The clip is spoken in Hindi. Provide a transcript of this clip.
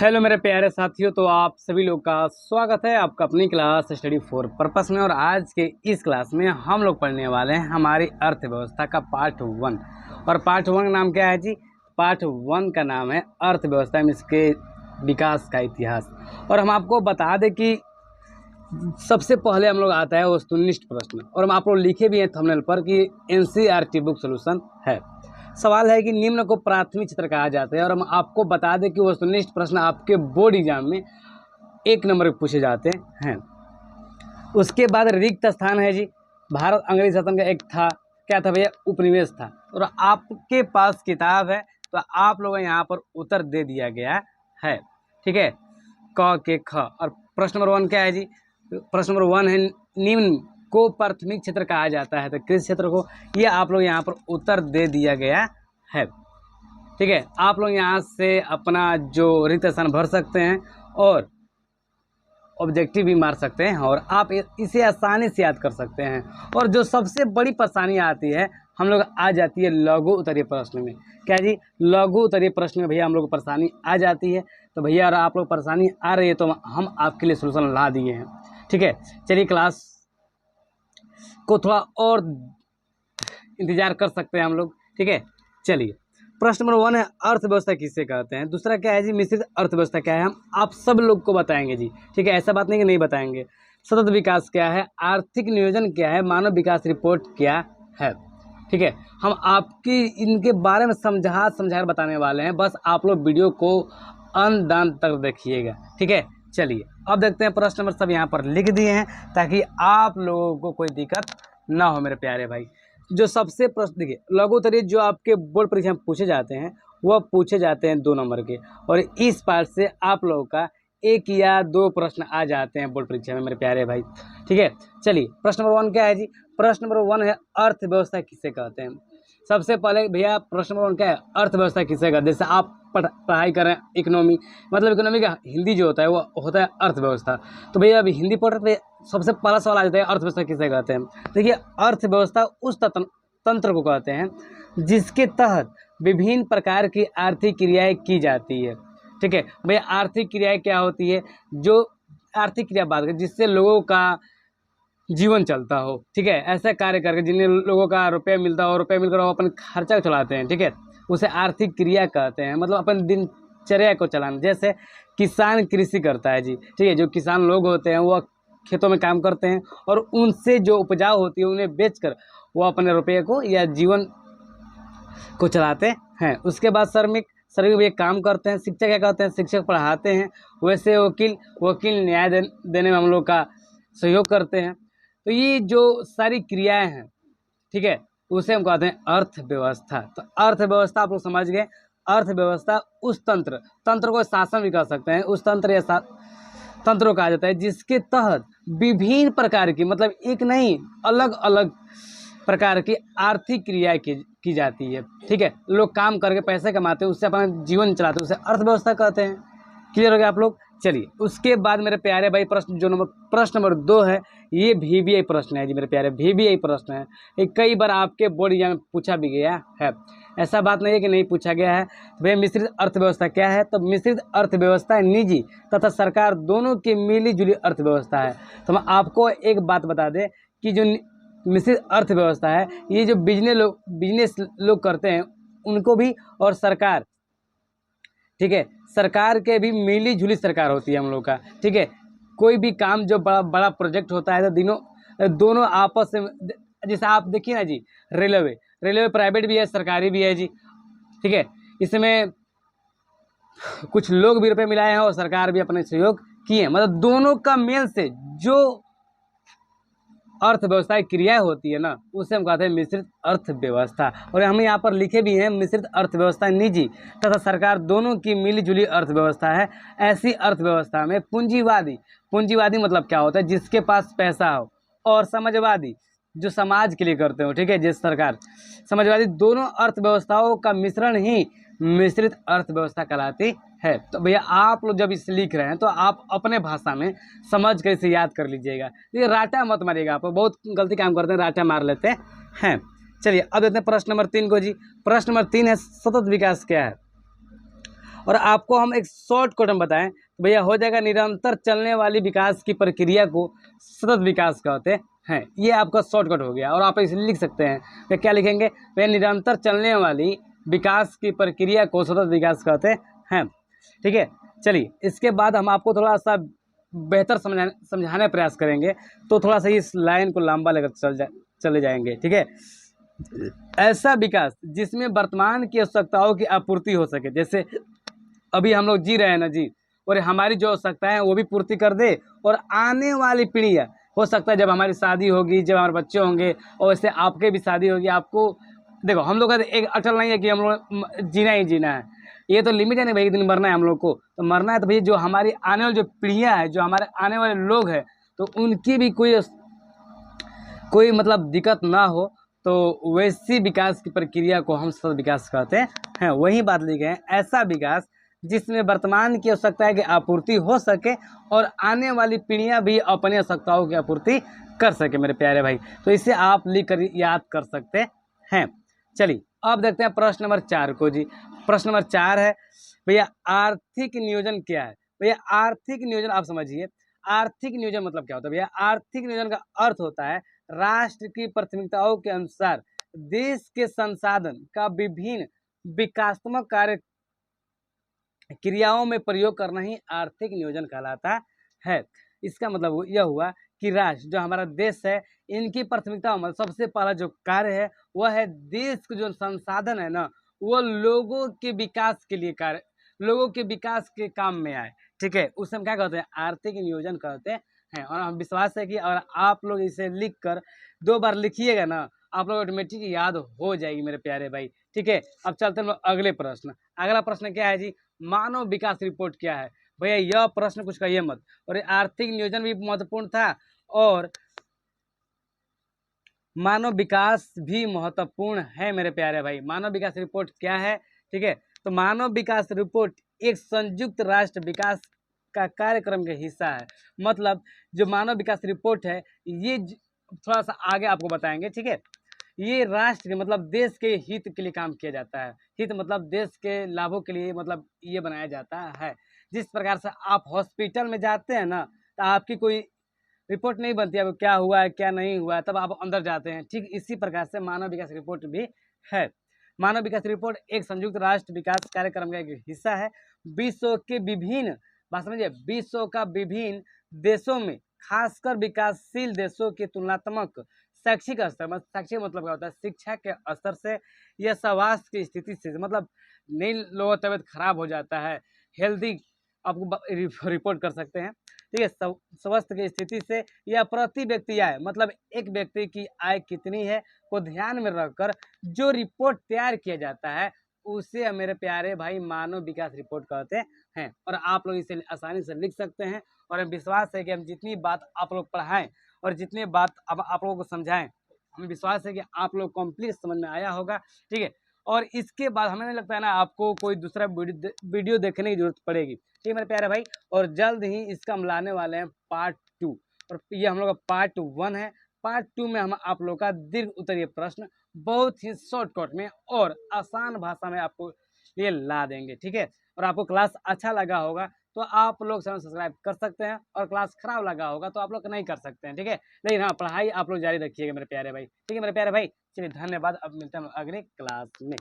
हेलो मेरे प्यारे साथियों, तो आप सभी लोग का स्वागत है आपका अपनी क्लास स्टडी फॉर पर्पस में। और आज के इस क्लास में हम लोग पढ़ने वाले हैं हमारी अर्थव्यवस्था का पार्ट 1। और पार्ट 1 का नाम क्या है जी? पार्ट 1 का नाम है अर्थव्यवस्था में इसके विकास का इतिहास। और हम आपको बता दें कि सबसे पहले हम लोग आता है वस्तुनिष्ठ प्रश्न, और हम आप लोग लिखे भी हैं थंबनेल पर कि NCERT बुक सोल्यूशन है। सवाल है कि निम्न को प्राथमिक क्षेत्र कहा जाता है। और हम आपको बता दें कि वस्तुनिष्ठ प्रश्न आपके बोर्ड एग्जाम में 1 नंबर पे पूछे जाते हैं। उसके बाद रिक्त स्थान है जी। भारत अंग्रेज शासन का एक था, क्या था भैया? उपनिवेश था। और आपके पास किताब है तो आप लोगों को यहाँ पर उत्तर दे दिया गया है, ठीक है, क के ख। और प्रश्न नंबर 1 क्या है जी? प्रश्न नंबर 1 है निम्न को प्राथमिक क्षेत्र कहा जाता है, तो कृषि क्षेत्र को। ये आप लोग यहाँ पर उत्तर दे दिया गया है, ठीक है। आप लोग यहाँ से अपना जो रिक्त स्थान भर सकते हैं और ऑब्जेक्टिव भी मार सकते हैं, और आप इसे आसानी से याद कर सकते हैं। और जो सबसे बड़ी परेशानी आती है हम लोग आ जाती है लघु उत्तरीय प्रश्न में। क्या जी? लघु उत्तरीय प्रश्न में भैया हम लोग को परेशानी आ जाती है। तो भैया अगर आप लोग परेशानी आ रही है तो हम आपके लिए सोल्यूशन ला दिए हैं, ठीक है। चलिए क्लास को थोड़ा और इंतजार कर सकते हैं हम लोग, ठीक है। चलिए प्रश्न नंबर 1 है अर्थव्यवस्था किसे कहते हैं। दूसरा क्या है जी? मिश्रित अर्थव्यवस्था क्या है, हम आप सब लोग को बताएंगे जी, ठीक है। ऐसा बात नहीं कि नहीं बताएंगे। सतत विकास क्या है, आर्थिक नियोजन क्या है, मानव विकास रिपोर्ट क्या है, ठीक है। हम आपकी इनके बारे में समझा बताने वाले हैं, बस आप लोग वीडियो को अंत तक देखिएगा, ठीक है। चलिए अब देखते हैं प्रश्न नंबर सब यहाँ पर लिख दिए हैं ताकि आप लोगों को कोई दिक्कत ना हो मेरे प्यारे भाई। जो सबसे प्रश्न देखिए, लघु उत्तरीय जो आपके बोर्ड परीक्षा में पूछे जाते हैं वह पूछे जाते हैं 2 नंबर के, और इस पार्ट से आप लोगों का 1 या 2 प्रश्न आ जाते हैं बोर्ड परीक्षा में मेरे प्यारे भाई, ठीक है। चलिए प्रश्न नंबर 1 क्या है जी? प्रश्न नंबर 1 है अर्थव्यवस्था किसे कहते हैं। सबसे पहले भैया प्रश्न नंबर 1 क्या है? अर्थव्यवस्था किसे कहते हैं। जैसे आप पढ़ाई करें इकोनॉमी, मतलब इकोनॉमी का हिंदी जो होता है वो होता है अर्थव्यवस्था। तो भैया अभी हिंदी पढ़ रहे थे, सबसे पहला सवाल आ जाता है अर्थव्यवस्था किसे कहते हैं। देखिए अर्थव्यवस्था उस तंत्र को कहते हैं जिसके तहत विभिन्न प्रकार की आर्थिक क्रियाएं की जाती है, ठीक है। भैया आर्थिक क्रियाएं क्या होती है? जो आर्थिक क्रिया बात करें जिससे लोगों का जीवन चलता हो, ठीक है। ऐसा कार्य करके जिन्हें लोगों का रुपया मिलता हो, रुपया मिलकर वो अपन खर्चा चलाते हैं, ठीक है, उसे आर्थिक क्रिया कहते हैं। मतलब अपन दिनचर्या को चलाना। जैसे किसान कृषि करता है जी, ठीक है। जो किसान लोग होते हैं वो खेतों में काम करते हैं और उनसे जो उपजाऊ होती है उन्हें बेचकर वो अपने रुपये को या जीवन को चलाते हैं। उसके बाद श्रमिक भी काम करते हैं। शिक्षक क्या करते हैं? शिक्षक पढ़ाते हैं। वैसे वकील न्याय देने में हम लोग का सहयोग करते हैं। तो ये जो सारी क्रियाएं हैं, ठीक है, उसे हम कहते हैं अर्थव्यवस्था। तो अर्थव्यवस्था आप लोग समझ गए। अर्थव्यवस्था उस तंत्र को शासन भी कह सकते हैं, उस तंत्र या तंत्र को कहा जाता है जिसके तहत विभिन्न प्रकार की, मतलब एक नहीं अलग अलग प्रकार की आर्थिक क्रियाएं की जाती है, ठीक है। लोग काम करके पैसे कमाते हैं, उससे अपना जीवन चलाते हैं, उसे अर्थव्यवस्था कहते हैं। क्लियर हो गया आप लोग? चलिए उसके बाद मेरे प्यारे भाई प्रश्न नंबर 2 है। ये VBI प्रश्न है जी मेरे प्यारे, VBI प्रश्न है। ये कई बार आपके बोर्ड एग्जाम में पूछा भी गया है, ऐसा बात नहीं है कि नहीं पूछा गया है। तो भैया मिश्रित अर्थव्यवस्था क्या है? तो मिश्रित अर्थव्यवस्था निजी तथा सरकार दोनों की मिली जुली अर्थव्यवस्था है। तो हम आपको एक बात बता दें कि जो मिश्रित अर्थव्यवस्था है, ये जो बिजनेस लोग करते हैं उनको भी, और सरकार, ठीक है, सरकार के भी मिली जुली सरकार होती है हम लोग का, ठीक है। कोई भी काम जो बड़ा प्रोजेक्ट होता है तो दोनों आपस में, जैसे आप देखिए ना जी, रेलवे प्राइवेट भी है, सरकारी भी है जी, ठीक है। इसमें कुछ लोग भी रुपये मिलाए हैं और सरकार भी अपने सहयोग किए हैं। मतलब दोनों का मेल से जो अर्थव्यवस्था की क्रियाएं होती है ना, उसे हम कहते हैं मिश्रित अर्थव्यवस्था। और हम यहाँ पर लिखे भी हैं मिश्रित अर्थव्यवस्था निजी तथा सरकार दोनों की मिलीजुली अर्थव्यवस्था है। ऐसी अर्थव्यवस्था में पूंजीवादी मतलब क्या होता है? जिसके पास पैसा हो, और समाजवादी जो समाज के लिए करते हो, ठीक है, जिस सरकार समाजवादी, दोनों अर्थव्यवस्थाओं का मिश्रण ही मिश्रित अर्थव्यवस्था कहलाती है। तो भैया आप लोग जब इसे लिख रहे हैं तो आप अपने भाषा में समझ कर इसे याद कर लीजिएगा। ये राटा मत मारिएगा, आप बहुत गलती काम करते हैं, राटा मार लेते हैं। चलिए अब देखते हैं प्रश्न नंबर 3 को जी। प्रश्न नंबर 3 है सतत विकास क्या है। और आपको हम एक शॉर्ट कट में बताएं तो भैया हो जाएगा, निरंतर चलने वाली विकास की प्रक्रिया को सतत विकास कहते हैं। ये आपका शॉर्टकट हो गया। और आप इसे लिख सकते हैं, तो क्या लिखेंगे भैया, निरंतर चलने वाली विकास की प्रक्रिया को सतत विकास कहते हैं। ठीक है, चलिए इसके बाद हम आपको थोड़ा सा बेहतर समझाने प्रयास करेंगे, तो थोड़ा सा इस लाइन को लंबा लेकर चले जाएंगे। ठीक है, ऐसा विकास जिसमें वर्तमान की आवश्यकताओं की आपूर्ति हो सके, जैसे अभी हम लोग जी रहे हैं ना जी, और हमारी जो आवश्यकताएं हैं वो भी पूर्ति कर दे, और आने वाली पीढ़ियाँ, हो सकता है जब हमारी शादी होगी, जब हमारे बच्चे होंगे, और वैसे आपके भी शादी होगी, आपको देखो हम लोग का एक अटल नहीं है कि हम लोग जीना ही जीना है, ये तो लिमिट है नहीं भाई, एक दिन मरना है हम लोग को, तो मरना है तो भैया जो हमारी आने वाली जो पीढ़ियाँ हैं, जो हमारे आने वाले लोग हैं, तो उनकी भी कोई मतलब दिक्कत ना हो, तो वैसी विकास की प्रक्रिया को हम सतत विकास कहते हैं। वही बात लिखे हैं, ऐसा विकास जिसमें वर्तमान की आवश्यकता की आपूर्ति हो सके और आने वाली पीढ़ियां भी अपनी आवश्यकताओं की आपूर्ति कर सके मेरे प्यारे भाई। तो इसे आप लिख कर याद कर सकते हैं। चलिए अब देखते हैं प्रश्न नंबर 4 को जी। प्रश्न नंबर 4 है भैया, आर्थिक नियोजन क्या है। भैया आर्थिक नियोजन आप समझिए, आर्थिक नियोजन मतलब क्या होता है भैया। आर्थिक नियोजन का अर्थ होता है राष्ट्र की प्राथमिकताओं के अनुसार देश के संसाधन का विभिन्न विकासात्मक कार्य क्रियाओं में प्रयोग करना ही आर्थिक नियोजन कहलाता है। इसका मतलब यह हुआ कि राष्ट्र जो हमारा देश है, इनकी प्राथमिकताओं में सबसे पहला जो कार्य है वह है देश के जो संसाधन है ना, वो लोगों के विकास के लिए कार्य, लोगों के विकास के काम में आए। ठीक है, उसे हम क्या कहते हैं, आर्थिक नियोजन कहते हैं। और हम विश्वास है कि अगर आप लोग इसे लिख कर 2 बार लिखिएगा ना, आप लोग ऑटोमेटिक याद हो जाएगी मेरे प्यारे भाई। ठीक है, अब चलते हैं अगले प्रश्न। अगला प्रश्न क्या है जी, मानव विकास रिपोर्ट क्या है। भैया यह प्रश्न कुछ कहिए मत, और आर्थिक नियोजन भी महत्वपूर्ण था और मानव विकास भी महत्वपूर्ण है मेरे प्यारे भाई। मानव विकास रिपोर्ट क्या है, ठीक है, तो मानव विकास रिपोर्ट एक संयुक्त राष्ट्र विकास का कार्यक्रम का हिस्सा है। मतलब जो मानव विकास रिपोर्ट है, ये थोड़ा सा आगे आपको बताएंगे। ठीक है, ये राष्ट्र के मतलब देश के हित के लिए काम किया जाता है। हित मतलब देश के लाभों के लिए, मतलब ये बनाया जाता है। जिस प्रकार से आप हॉस्पिटल में जाते हैं ना, तो आपकी कोई रिपोर्ट नहीं बनती है, क्या हुआ है क्या नहीं हुआ है, तब आप अंदर जाते हैं। ठीक इसी प्रकार से मानव विकास रिपोर्ट भी है। मानव विकास रिपोर्ट एक संयुक्त राष्ट्र विकास कार्यक्रम का एक हिस्सा है। विश्व के विभिन्न, बात समझिए, विश्व का विभिन्न देशों में, खासकर विकासशील देशों के तुलनात्मक शैक्षिक स्तर, शैक्षिक मतलब क्या होता है, शिक्षा के स्तर से या स्वास्थ्य की स्थिति से, मतलब नई लोगों का तबियत खराब हो जाता है, हेल्दी आपको रिपोर्ट कर सकते हैं। ठीक है, स्वास्थ्य की स्थिति से या प्रति व्यक्ति आय, मतलब एक व्यक्ति की आय कितनी है को ध्यान में रखकर जो रिपोर्ट तैयार किया जाता है, उसे मेरे प्यारे भाई मानव विकास रिपोर्ट कहते हैं। और आप लोग इसे आसानी से लिख सकते हैं। और हमें विश्वास है कि हम जितनी बात आप लोग पढ़ाएं और जितनी बात अब आप लोगों को समझाएं, हमें विश्वास है कि आप लोग कंप्लीट समझ में आया होगा। ठीक है, और इसके बाद हमें नहीं लगता है ना आपको कोई दूसरा वीडियो देखने की जरूरत पड़ेगी। ठीक है मेरे प्यारे भाई, और जल्द ही इसका हम लाने वाले हैं पार्ट 2, और ये हम लोग का पार्ट 1 है। पार्ट 2 में हम आप लोग का दीर्घ उत्तरीय प्रश्न बहुत ही शॉर्टकट में और आसान भाषा में आपको ये ला देंगे। ठीक है, और आपको क्लास अच्छा लगा होगा तो आप लोग चैनल सब्सक्राइब कर सकते हैं, और क्लास खराब लगा होगा तो आप लोग नहीं कर सकते हैं। ठीक है, लेकिन हाँ, पढ़ाई आप लोग जारी रखिएगा मेरे प्यारे भाई। ठीक है मेरे प्यारे भाई, चलिए धन्यवाद। अब मिलते हैं अगले क्लास में।